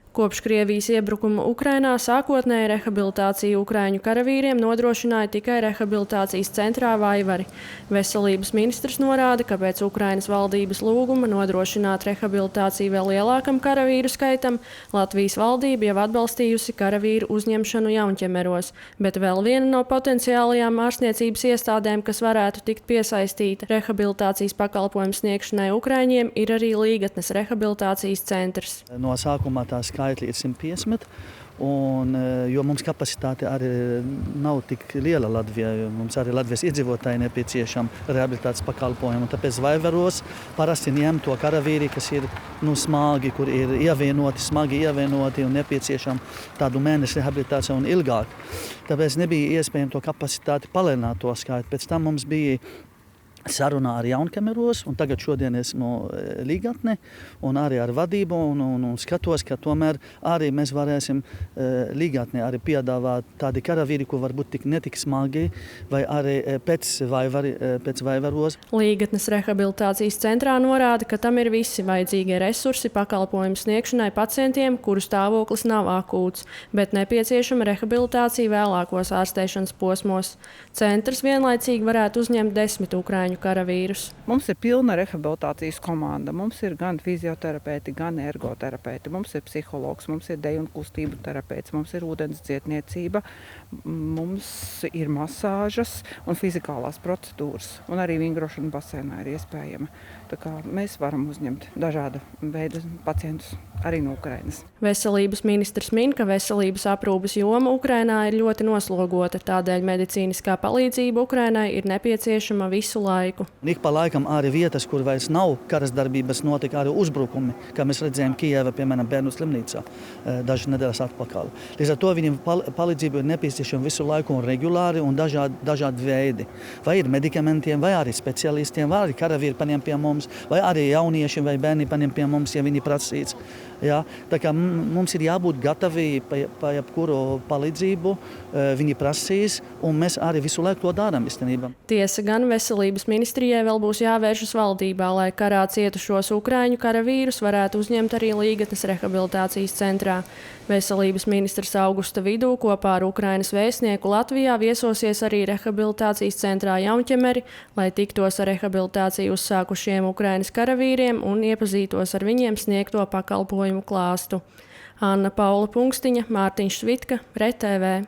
Kopš Krievijas iebrukuma Ukrainā sākotnēji rehabilitāciju ukraiņu karavīriem nodrošināja tikai rehabilitācijas centrā Vaivari. Veselības ministrs norāda, ka pēc Ukrainas valdības lūguma nodrošināt rehabilitāciju vēl lielākam karavīru skaitam, Latvijas valdība jau atbalstījusi karavīru uzņemšanu Jaunķemeros, bet vēl viena no potenciālajām ārstniecības iestādēm, kas varētu tikt piesaistīta rehabilitācijas pakalpojumu sniegšanai ukraiņiem, ir arī Līgatnes rehabilitācijas centrs. No sākumā tā skaitļi ir 150, jo mums kapacitāte arī nav tik liela Latvijā. Mums arī Latvijas iedzīvotāji nepieciešama rehabilitācijas pakalpojumu. Tāpēc Vaivaros parasti ņem to karavīri, kas ir smagi, kur ir smagi ievienoti un nepieciešama tādu mēnešu rehabilitāciju un ilgāk. Tāpēc nebija iespējams to kapacitāti palielināt to skaitu. Pēc tam mums bija sarunā ar Jaunķemeros, un tagad šodien esmu Līgatne un arī ar vadību un skatos, ka tomēr arī mēs varēsim Līgatne arī piedāvāt tādi karavīri, ko varbūt netik smagi, vai arī pēc Vaivaros. Līgatnes rehabilitācijas centrā norāda, ka tam ir visi vajadzīgie resursi pakalpojumu sniegšanai pacientiem, kuru stāvoklis nav akūts, bet nepieciešama rehabilitācija vēlākos ārstēšanas posmos. Centrs vienlaicīgi varētu uzņemt 10 ukraiņu karavīrus. Mums ir pilna rehabilitācijas komanda. Mums ir gan fizioterapeiti, gan ergoterapeiti. Mums ir psihologs, mums ir deju un kustību terapeits, mums ir ūdens dzietniecība, mums ir masāžas un fizikālās procedūras. Un arī vingrošana basēnā ir iespējama. Tā kā mēs varam uzņemt dažāda veida pacientus arī no Ukrainas. Veselības ministrs min, ka veselības aprūpes joma Ukrainā ir ļoti noslogota, tādēļ medicīniskā palīdzība Ukrainai ir nepieciešama visu laiku. Ik pa laikam arī vietas, kur vairs nav karas darbības, notika arī uzbrukumi, kā mēs redzējām Kijeva, piemēram, bērnu slimnīcā dažas nedēļas atpakaļ. Līdz ar to viņiem palīdzība ir nepieciešama visu laiku un regulāri un dažādi veidi. Vai ir medikamentiem, vai arī specialistiem, vai arī karavīri paņem pie mums, vai arī jaunieši vai bērni paņem pie mums, ja viņi prasīts. Ja, tā kā mums ir jābūt gatavi pa jebkuru palīdzību, viņi prasīs, un mēs arī visu laiku to darām īstenībā. Tiesa gan veselības ministrijai vēl būs jāvēršas valdībā, lai karā cietušos ukraiņu karavīrus varētu uzņemt arī Līgatnes rehabilitācijas centrā. Veselības ministrs augusta vidū kopā ar Ukrainas vēstnieku Latvijā viesosies arī rehabilitācijas centrā Jaunķemeri, lai tiktos ar rehabilitāciju uzsākušiem Ukrainas karavīriem un iepazītos ar viņiem sniegto pakalpojumu klāstu. Anna Paula Punkstiņa, Mārtiņš Svitka, RTV.